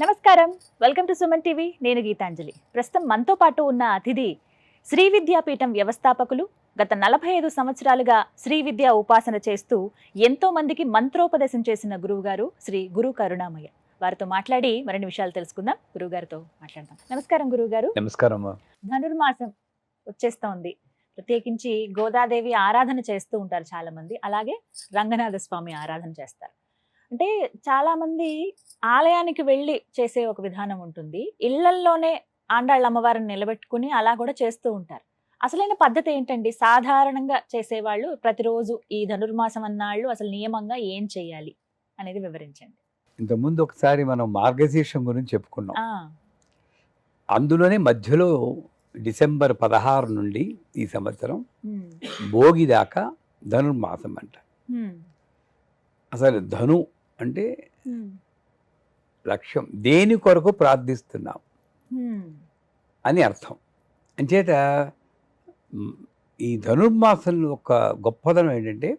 నమస్కారం, welcome to Suman TV. నేను గీతాంజలి. ప్రస్తుతం మనతో పాటు ఉన్న అతిథి శ్రీ విద్యాపీఠం వ్యవస్థాపకులు, గత 45 సంవత్సరాలుగా శ్రీ విద్యా ఉపాసన చేస్తూ ఎంతో మందికి మంత్రోపదేశం చేసిన గురువు గారు శ్రీ గురు కరుణామయ్య. వారితో మాట్లాడి మరిన్ని విషయాలు తెలుసుకుందాం. గురువు గారితో మాట్లాడదాం. నమస్కారం గురువు గారు. నమస్కారం. ధనుర్మాసం వచ్చేస్తోంది. ప్రత్యేకించి గోదాదేవి ఆరాధన చేస్తూ ఉంటారు చాలా మంది, అలాగే రంగనాథ స్వామి ఆరాధన చేస్తారు. అంటే చాలా మంది ఆలయానికి వెళ్ళి చేసే ఒక విధానం ఉంటుంది, ఇళ్లల్లోనే ఆండాళ్ళ అమ్మవారిని నిలబెట్టుకుని అలా కూడా చేస్తూ ఉంటారు. అసలైన పద్ధతి ఏంటండి? సాధారణంగా చేసేవాళ్ళు ప్రతిరోజు ఈ ధనుర్మాసం అన్నాళ్ళు అసలు నియమంగా ఏం చేయాలి అనేది వివరించండి. ఇంతకుముందు ఒకసారి మనం మార్గశీర్షం గురించి చెప్పుకున్నాం. అందులోనే మధ్యలో డిసెంబర్ 16 నుండి ఈ సంవత్సరం భోగి దాకా ధనుర్మాసం అంట. అసలు ధను అంటే లక్ష్యం, దేని కొరకు ప్రార్థిస్తున్నాం అని అర్థం. అంచేత ఈ ధనుర్మాసం ఒక గొప్పదనం ఏంటంటే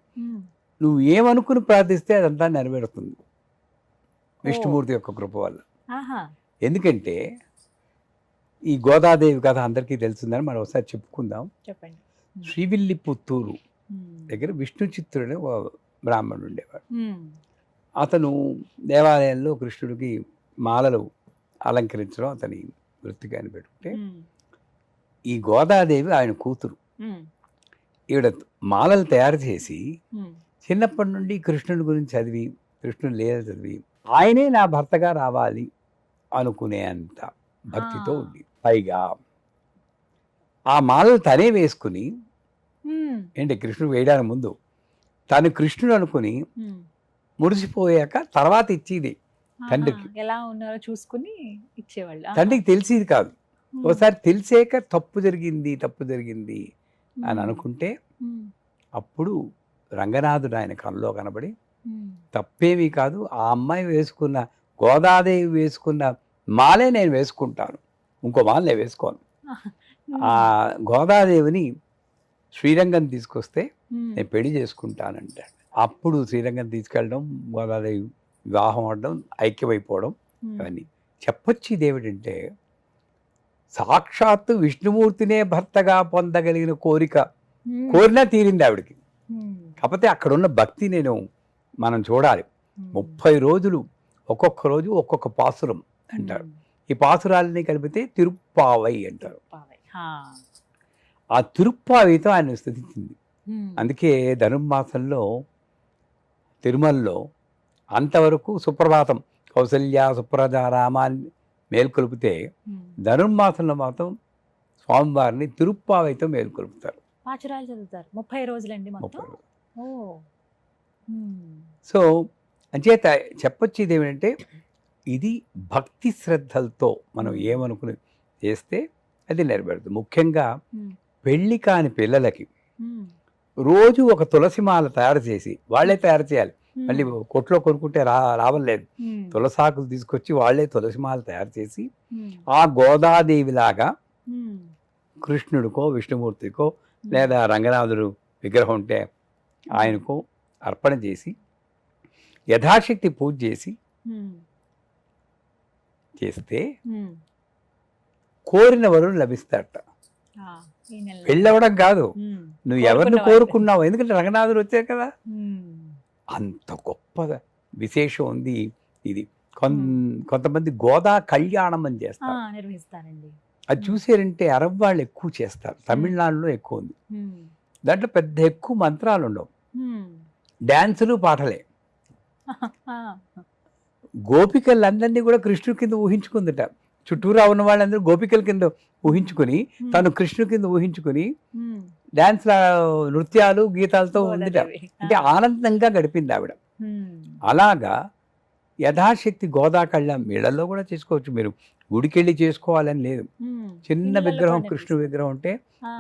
నువ్వు ఏమనుకుని ప్రార్థిస్తే అదంతా నెరవేరుతుంది విష్ణుమూర్తి యొక్క కృప వల్ల. ఎందుకంటే ఈ గోదాదేవి కథ అందరికీ తెలుస్తుందని మనం ఒకసారి చెప్పుకుందాం. చెప్పండి. శ్రీవిల్లిపుత్తూరు దగ్గర విష్ణు చిత్తుడు ఒక బ్రాహ్మణుడు ఉండేవాడు. అతను దేవాలయంలో కృష్ణుడికి మాలలు అలంకరించడం అతని వృత్తిగా అని పెట్టుకుంటే, ఈ గోదాదేవి ఆయన కూతురు. ఈవిడ మాలలు తయారు చేసి చిన్నప్పటి నుండి కృష్ణుడి గురించి చదివి, కృష్ణుడు లీల చదివి, ఆయనే నా భర్తగా రావాలి అనుకునే అంత భక్తితో ఉంది. పైగా ఆ మాలలు తనే వేసుకుని, ఏంటి కృష్ణుడు వేయడానికి ముందు తను కృష్ణుడు అనుకుని మురిసిపోయాక తర్వాత ఇచ్చేది తండ్రికి. ఎలా ఉన్నారో చూసుకుని ఇచ్చేవాళ్ళు. తండ్రికి తెలిసేది కాదు. ఒకసారి తెలిసాక తప్పు జరిగింది అని అనుకుంటే అప్పుడు రంగనాథుడు ఆయన కళ్ళలో కనబడి, తప్పేమీ కాదు, ఆ అమ్మాయి వేసుకున్న గోదాదేవి వేసుకున్న మాలే నేను వేసుకుంటాను, ఇంకో మాల నేను వేసుకోను. ఆ గోదాదేవిని శ్రీరంగం తీసుకొస్తే నేను పెళ్లి చేసుకుంటానంటాడు. అప్పుడు శ్రీరంగం తీసుకెళ్ళడం, గోదాదేవి వివాహం అవడం, ఐక్యమైపోవడం, అవన్నీ చెప్పొచ్చు. ఇదేమిటంటే సాక్షాత్తు విష్ణుమూర్తినే భర్తగా పొందగలిగిన కోరినా తీరింది ఆవిడకి. కాకపోతే అక్కడున్న భక్తి మనం చూడాలి. 30 రోజులు ఒక్కొక్క రోజు ఒక్కొక్క పాసురం అంటారు. ఈ పాసురాలని కలిపితే తిరుప్పావై అంటారు. ఆ తిరుప్పావైతో ఆయన స్తుతించింది. అందుకే ధనుర్మాసంలో తిరుమలలో అంతవరకు సుప్రభాతం కౌసల్య సుప్రజ రామాన్ని మేల్కొల్పితే, ధనుర్మాసంలో మాత్రం స్వామివారిని తిరుప్పావైతో మేల్కొల్పుతారు. 30 రోజులండి. సో అంచేత చెప్పొచ్చు ఇదేమిటంటే, ఇది భక్తి శ్రద్ధలతో మనం ఏమనుకుని చేస్తే అది నెరవేరుతుంది. ముఖ్యంగా పెళ్లి కాని పిల్లలకి రోజు ఒక తులసి మాల తయారు చేసి, వాళ్ళే తయారు చేయాలి, మళ్ళీ కొట్లో కొనుక్కుంటే రావలేదు. తులసాకులు తీసుకొచ్చి వాళ్ళే తులసి మాల తయారు చేసి ఆ గోదాదేవిలాగా కృష్ణుడికో విష్ణుమూర్తికో లేదా రంగనాథుడు విగ్రహం ఉంటే ఆయనకో అర్పణ చేసి యథాశక్తి పూజ చేస్తే కోరిన వరుడు లభిస్తాడట. పెళ్ళవడం కాదు, నువ్వు ఎవరిని కోరుకున్నావు. ఎందుకంటే రంగనాథుడు వచ్చారు కదా. అంత గొప్ప విశేషం ఉంది ఇది. కొంతమంది గోదా కళ్యాణం అని చేస్తారు. అది చూసారంటే అరబ్ వాళ్ళు ఎక్కువ చేస్తారు, తమిళనాడులో ఎక్కువ ఉంది. దాంట్లో ఎక్కువ మంత్రాలు ఉండవు, డాన్సులు పాటలే. గోపికలందరినీ కూడా కృష్ణుడి కింద ఊహించుకుందిట. చుట్టూరా ఉన్న వాళ్ళందరూ గోపికల కింద ఊహించుకుని, తను కృష్ణుడి కింద ఊహించుకుని డాన్స్ నృత్యాలు గీతాలతో ఉందిట. అంటే ఆనందంగా గడిపింది ఆవిడ. అలాగా యథాశక్తి గోదా కళ్యాణం ఇళ్లలో కూడా చేసుకోవచ్చు. మీరు గుడికెళ్ళి చేసుకోవాలని లేదు. చిన్న విగ్రహం, కృష్ణు విగ్రహం ఉంటే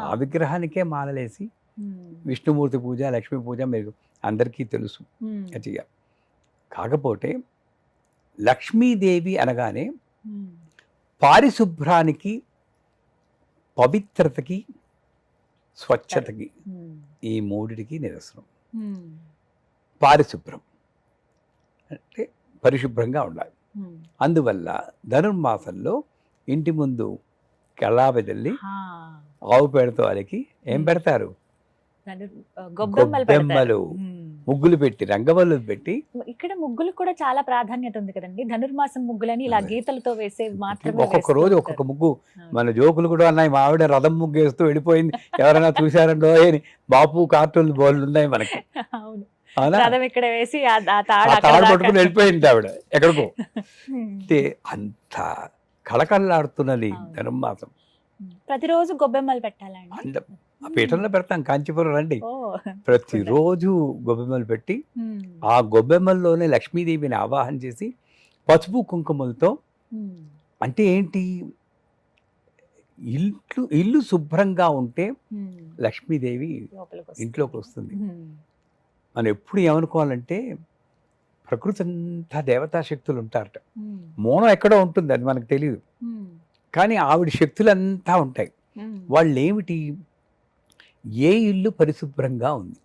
ఆ విగ్రహానికే మాలలేసి విష్ణుమూర్తి పూజ, లక్ష్మీ పూజ మీకు అందరికీ తెలుసు. అతిగా కాకపోతే లక్ష్మీదేవి అనగానే పారిశుభ్రానికి, పవిత్రతకి, స్వచ్ఛతకి, ఈ మూడిటికి నిదర్శనం. పారిశుభ్రం అంటే పరిశుభ్రంగా ఉండాలి. అందువల్ల ధనుర్మాసంలో ఇంటి ముందు కళాబెదల్లి ఆ, ఆవు పేడతో అలికి ఏం పెడతారు? గొబ్బెమ్మలు గొబ్బెమ్మలు, పెడతారు. ముగ్గులు పెట్టి, రంగవల్లు పెట్టి. ఇక్కడ ముగ్గులు కూడా చాలా ప్రాధాన్యత ఉంది కదండి. ధనుర్మాసం ముగ్గులని ఇలా అదే. గీతలతో వేసేవి మాత్రమే ఒక్కొక్క వేస్తూ రోజు ఉంటారు. ఒక్కొక్క ముగ్గు. మన జోకులు కూడా ఉన్నాయి. మా ఆవిడ రథం ముగ్గు వేస్తూ వెళ్ళిపోయింది, ఎవరైనా చూశారండో అని. బాపు కార్టూన్లు బోర్లు ఉన్నాయి మనకి, అవును. అవునా? రథం ఇక్కడ వేసి ఆ ఆ తాడు అక్కడ తాడు దాకా. పట్టుకుని వెళ్ళిపోయింది ఆవిడ ఎక్కడికో. ఉమ్. అంటే అంత కళకళలాడుతున్నది అవును. ధనుర్మాసం. ప్రతిరోజు గొబ్బెమ్మలు పెట్టాలండి. అంత ఆ పీఠంలో పెడతాం, కాంచీపురం రండి. ఓ. ప్రతిరోజు గొబ్బెమ్మలు పెట్టి ఉమ్. ఆ గొబ్బెమ్మల్లోనే లక్ష్మీదేవిని ఆవాహన చేసి పసుపు కుంకుమలతో. ఉమ్. అంటే ఏంటి, ఇల్లు శుభ్రంగా ఉంటే ఉమ్. లక్ష్మీదేవి లోపలికి వస్తుంది. ఇంట్లోకి వస్తుంది. ఉమ్. మనం ఎప్పుడు ఏమనుకోవాలంటే ప్రకృతి అంతా దేవతా శక్తులు ఉంటారట. ఉమ్. మౌనం ఎక్కడో ఉంటుంది, అది మనకు తెలియదు. ఉమ్. కానీ ఆవిడ శక్తులంతా ఉంటాయి. ఉమ్. వాళ్ళు ఏమిటి, ఏ ఇల్లు పరిశుభ్రంగా ఉంది,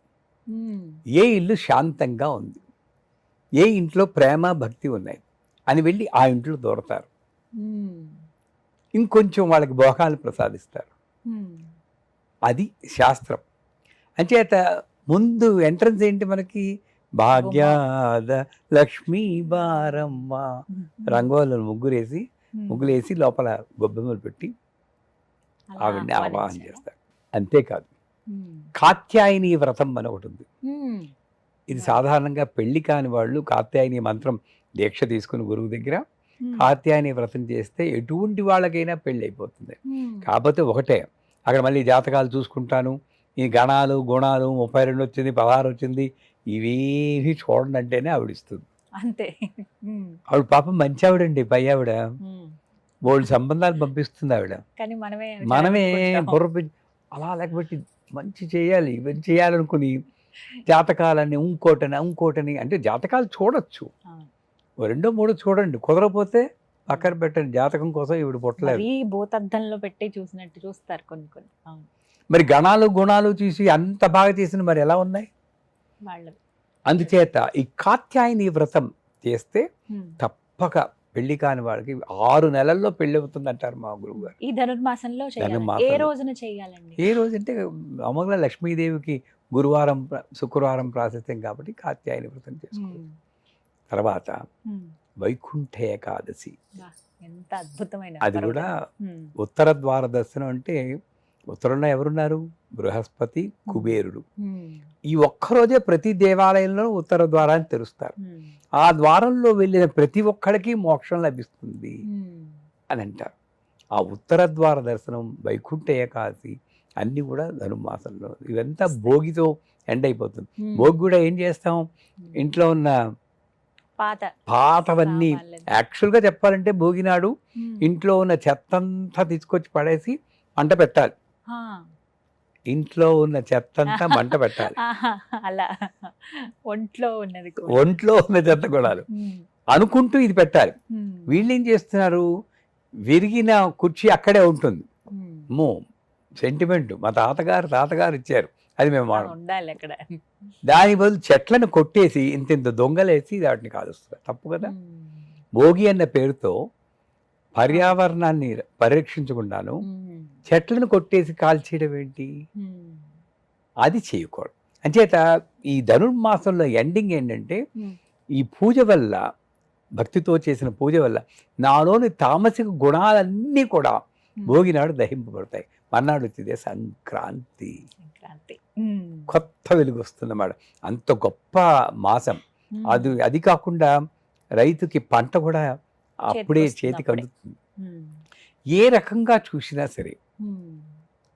ఉమ్. ఏ ఇల్లు శాంతంగా ఉంది, ఏ ఇంట్లో ప్రేమ భక్తి ఉన్నాయి అని వెళ్ళి ఆ ఇంట్లో దూరతారు. ఉమ్. ఇంకొంచెం వాళ్ళకి భోగాలు ప్రసాదిస్తారు. ఉమ్. అది శాస్త్రం. అంచేత ముందు ఎంట్రన్స్ ఏంటి మనకి, భాగ్యాద లక్ష్మీ బారమ్మ. రంగోలు ముగ్గులేసి ముగ్గులేసి లోపల గొబ్బెమ్మలు పెట్టి అలా ఆవిడ్ని ఆవాహన ఆహ్వానించారా? చేస్తారు. అంతేకాదు, ఉమ్. కాత్యాయని వ్రతం అని ఒకటి ఉంది. ఉమ్. ఇది సాధారణంగా పెళ్లి కాని వాళ్ళు కాత్యాయని మంత్రం దీక్ష తీసుకుని గురువు దగ్గర ఉమ్. కాత్యాయని వ్రతం చేస్తే ఎటువంటి వాళ్ళకైనా పెళ్ళి అయిపోతుంది. ఉమ్. కాకపోతే ఒకటే, అక్కడ మళ్ళీ జాతకాలు చూసుకుంటాను, ఈ గణాలు గుణాలు 32 వచ్చింది 16 వచ్చింది ఇవేవి చూడండి అంటేనే ఆవిడ ఇస్తుంది. అంతే. ఉమ్. ఆవిడ పాపం మంచి ఆవిడండి, పై ఆవిడ ఉమ్. బోల్డ్ సంబంధాలు పంపిస్తుంది ఆవిడ. కానీ మనమే మనమే కొంచెం- బుర్ర అలా లేకపోతే మంచి చేయాలి ఇవన్నీ చేయాలనుకుని జాతకాలని ఇంకోటని అంటే జాతకాలు చూడొచ్చు, అవును. ఓ 2 3 చూడండి, కుదరపోతే పక్కన పెట్టండి. జాతకం కోసం ఇవిడ పుట్టలేదు. మరీ భూతద్దంలో పెట్టి చూసినట్టు చూస్తారు కొన్ని కొన్ని. అవును. మరి గణాలు గుణాలు చూసి అంత బాగా చేసిన మరి ఎలా ఉన్నాయి? వాళ్ళు. అందుచేత ఈ కాత్యాయని వ్రతం చేస్తే ఉమ్. తప్పక పెళ్లి కాని వాళ్ళకి 6 నెలల్లో పెళ్లి అవుతుంది అంటారు మా గురువు గారు. ఈ ధనుర్మాసంలో చేయాలి. ఏ ధనుర్మాసంలో. రోజున చేయాలండి? ఏ రోజంటే అమ్మగా లక్ష్మీదేవికి గురువారం శుక్రవారం ప్రాశస్త్యం కాబట్టి కాత్యాయని వ్రతం చేసుకోవాలి. ఉమ్. తర్వాత ఉమ్. వైకుంఠ ఏకాదశి, బా, ఎంత అద్భుతమైన అది పర్వదినం. కూడా ఉమ్. ఉత్తర ద్వార దర్శనం. అంటే ఉత్తరంలో ఎవరున్నారు? బృహస్పతి, కుబేరుడు. ఉమ్. ఈ ఒక్కరోజే ప్రతి దేవాలయంలో ఉత్తర ద్వారాన్ని తెరుస్తారు. ఉమ్. ఆ ద్వారంలో వెళ్ళిన ప్రతి ఒక్కడికి మోక్షం లభిస్తుంది ఉమ్. అని అంటారు. ఆ ఉత్తర ద్వార దర్శనం, వైకుంఠ ఏకాదశి అన్నీ కూడా ధనుర్మాసంలో. ఇదంతా భోగితో ఎండ్ అయిపోతుంది. ఉమ్. భోగి కూడా ఏం చేస్తాం, ఇంట్లో ఉన్న పాతవన్నీ సామాన్లు. యాక్చువల్గా చెప్పాలంటే భోగినాడు ఉమ్. ఇంట్లో ఉన్న చెత్తంతా తీసుకొచ్చి పడేసి మంట పెట్టాలి. ఆ. ఇంట్లో ఉన్న చెత్తంతా మంట పెట్టాలి. ఆహా, అలా ఒంట్లో ఉన్నది కూడా. ఒంట్లో ఉన్న చెత్త కూడా ఉమ్. అనుకుంటూ ఇది పెట్టాలి. ఉమ్. వీళ్ళు ఏం చేస్తున్నారు, విరిగిన కుర్చీ అక్కడే ఉంటుంది. ఉమ్. సెంటిమెంట్ మా తాతగారు ఇచ్చారు, అది మేము వాడం. ఉండాలి అక్కడ. దాని బదులు చెట్లను కొట్టేసి ఇంత దొంగలేసి వాటిని కాలుస్తారు. తప్పు కదా. ఉమ్. భోగి అన్న పేరుతో పర్యావరణాన్ని పరిరక్షించకుండాను ఉమ్. చెట్లను కొట్టేసి కాల్చేయడం ఏంటి, ఉమ్. అది చేయకూడదు. అంచేత ఈ ధనుర్మాసంలో ఎండింగ్ ఏంటంటే, ఉమ్. ఈ పూజ వల్ల, భక్తితో చేసిన పూజ వల్ల నాలోని తామసిక గుణాలన్నీ కూడా భోగినాడు దహింపబడతాయి. మర్నాడు వచ్చిందే సంక్రాంతి, సంక్రాంతి. ఉమ్. కొత్త వెలుగు వస్తుందన్నమాట. అంత గొప్ప మాసం ఉమ్. అది కాకుండా రైతుకి పంట కూడా అప్పుడే చేతికి వస్తుంది, చేతికి అప్పుడే. అందుతుంది. ఉమ్. ఏ రకంగా చూసినా సరే ఉమ్.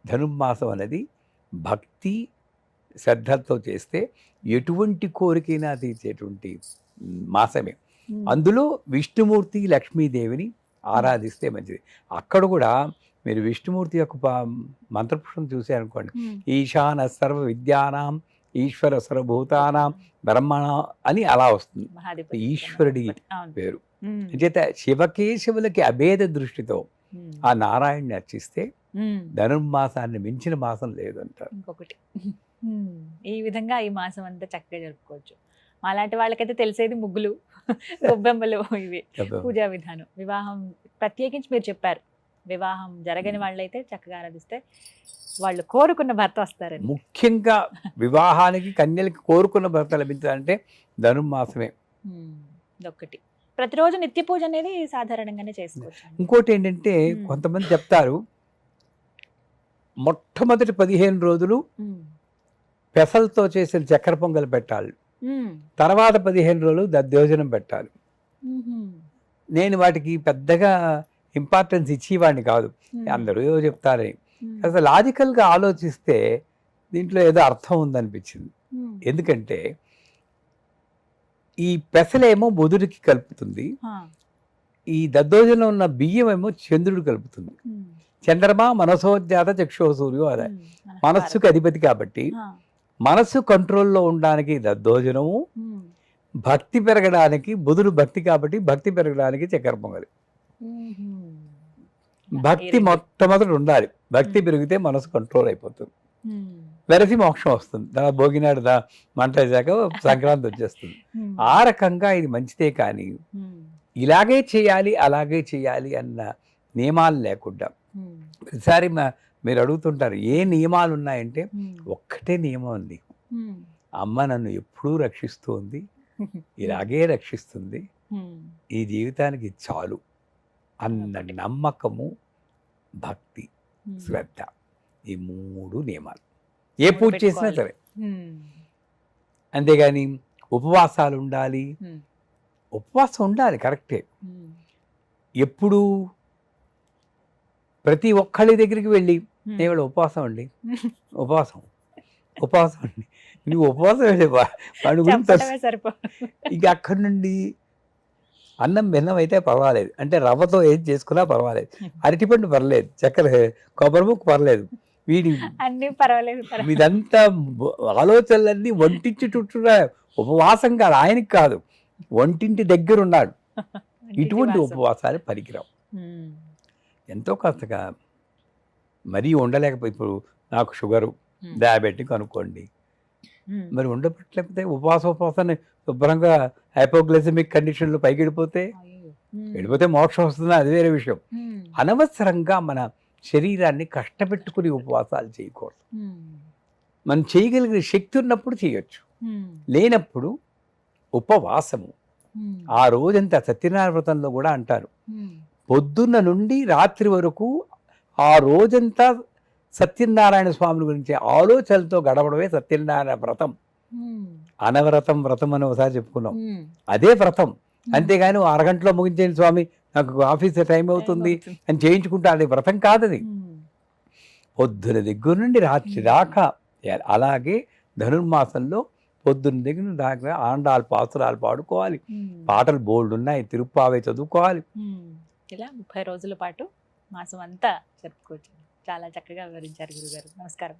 ధనుర్మాసం అనేది భక్తి శ్రద్ధలతో చేస్తే ఎటువంటి కోరికైనా తీర్చేటువంటి మాసమే. ఉమ్. అందులో విష్ణుమూర్తి లక్ష్మీదేవిని ఆరాధిస్తే మంచిది. అక్కడ కూడా మీరు విష్ణుమూర్తి యొక్క మంత్రపుష్పం చూసారనుకోండి, ఉమ్. ఈశాన సర్వ విద్యానాం ఈశ్వర సర్వభూతానాం బ్రహ్మణ అని అలా వస్తుంది మహాధిపతి. ఈశ్వరుడి అవును. పేరు. ఉమ్. చేత శివకేశవులకి అభేద దృష్టితో ఉమ్. ఆ నారాయణ్ణి అర్చిస్తే ఉమ్. ధనుర్మాసాన్ని మించిన మాసం లేదు అంటారు. ఇంకొకటి. ఉమ్. ఈ విధంగా ఈ మాసం అంతా చక్కగా జరుపుకోవచ్చు. అలాంటి వాళ్ళకైతే తెలిసేది ముగ్గులు. గొబ్బెమ్మలు ఇవి పూజా విధానం. వివాహం ప్రత్యేకించి మీరు చెప్పారు, వివాహం జరగని వాళ్ళైతే చక్కగా ఆరాధిస్తే వాళ్ళు కోరుకున్న భర్త వస్తారని. ముఖ్యంగా వివాహానికి కన్యలకి కోరుకున్న భర్త లభించాలంటే ధనుర్మాసమే. ఇదొక్కటి. ప్రతిరోజు నిత్య పూజ అనేది సాధారణంగానే చేసుకోవచ్చు. ఇంకోటి ఏంటంటే కొంతమంది చెప్తారు మొట్టమొదటి 15 రోజులు పెసలతో చేసిన చక్కెర పొంగల్ పెట్టాలి, తర్వాత 15 రోజులు దద్దోజనం పెట్టాలి. నేను వాటికి పెద్దగా ఇంపార్టెన్స్ ఇచ్చేవాడిని కాదు, అందరూ ఏవో చెప్తారని. అసలు లాజికల్గా ఆలోచిస్తే దీంట్లో ఏదో అర్థం ఉందనిపించింది. ఎందుకంటే ఈ పెసలేమో బుధుడికి కలుపుతుంది, ఈ దద్దోజనం ఉన్న బియ్యం ఏమో చంద్రుడు కలుపుతుంది. చంద్రమా మనసోజ్జాత చక్షో సూర్యో అదే మనస్సుకు అధిపతి కాబట్టి మనస్సు కంట్రోల్లో ఉండడానికి దద్దోజనము, భక్తి పెరగడానికి బుధుడు భక్తి కాబట్టి భక్తి పెరగడానికి చక్కెర పొంగలి. భక్తి మొట్టమొదటి ఉండాలి, భక్తి పెరిగితే మనసు కంట్రోల్ అయిపోతుంది, వెరసి మోక్షం వస్తుంది. తర్వాత భోగినాడు మంట వేసాక సంక్రాంతి వచ్చేస్తుంది. ఆ రకంగా ఇది మంచిదే. కానీ ఇలాగే చేయాలి అలాగే చేయాలి అన్న నియమాలు లేకుండా ప్రతిసారి మీరు అడుగుతుంటారు ఏ నియమాలు ఉన్నాయంటే ఒక్కటే నియమం ఉంది, అమ్మ నన్ను ఎప్పుడూ రక్షిస్తుంది, ఇలాగే రక్షిస్తుంది, ఈ జీవితానికి చాలు అన్న నమ్మకము, భక్తి, శ్రద్ధ, ఈ 3 నియమాలు ఏ పూజ చేసినా సరే. అంతేగాని ఉపవాసాలు ఉండాలి, ఉపవాసం ఉండాలి కరెక్టే. ఎప్పుడు ప్రతి ఒక్కళ్ళ దగ్గరికి వెళ్ళి నేను ఉపవాసం అండి, ఉపవాసం ఉపవాసం అండి, నువ్వు ఉపవాసం వెళ్ళి వాడి గురించి ఇక అక్కడి నుండి అన్నం బెల్లం అయితే పర్వాలేదు, అంటే రవ్వతో ఏది చేసుకున్నా పర్వాలేదు, అరటిపండు పర్లేదు, చక్కెర కొబ్బరి ముక్క పర్లేదు, వీడి అన్ని పర్వాలేదు. ఇదంతా ఆలోచనలన్నీ ఒంటింటి చుట్టూ ఉపవాసం కాదు, ఆయనకి కాదు, ఒంటింటి దగ్గర ఉన్నాడు. ఇటువంటి ఉపవాసాలు పనికిరావు. ఎంతో కాస్తగా మరీ ఉండలేకపోయి, ఇప్పుడు నాకు షుగరు డయాబెటిక్ అనుకోండి, మరి ఉండబట్టలేకపోతే ఉపవాసాన్ని శుభ్రంగా హైపోగ్లైసెమిక్ కండిషన్లు పైకి వెళ్ళిపోతే మోక్షం వస్తుంది, అది వేరే విషయం. అనవసరంగా మన శరీరాన్ని కష్టపెట్టుకుని ఉపవాసాలు చేయకూడదు. మనం చేయగలిగిన శక్తి ఉన్నప్పుడు చేయొచ్చు, లేనప్పుడు ఉపవాసము. ఆ రోజంతా సత్యనారాయణ వ్రతంలో కూడా అంటారు, పొద్దున్న నుండి రాత్రి వరకు ఆ రోజంతా సత్యనారాయణ స్వామి గురించి ఆలోచనలతో గడపడమే సత్యనారాయణ వ్రతం. అనవ్రతం వ్రతం అని ఒకసారి చెప్పుకున్నాం, అదే వ్రతం. అంతేగాని అరగంటలో ముగించేది స్వామి నాకు ఆఫీస్ టైం అవుతుంది అని చేయించుకుంటా, అది వ్రతం కాదది. పొద్దున దగ్గర నుండి రాత్రి దాకా. అలాగే ధనుర్మాసంలో పొద్దున్న దగ్గర దాకా ఆండాలు పాసురాలు పాడుకోవాలి, పాటలు బోల్డ్ ఉన్నాయి, తిరుప్పావే చదువుకోవాలి. ఇలా 30 రోజుల పాటు మాసం అంతా జరుపుకోవచ్చు. చాలా చక్కగా వివరించారు గురుగారు. నమస్కారం.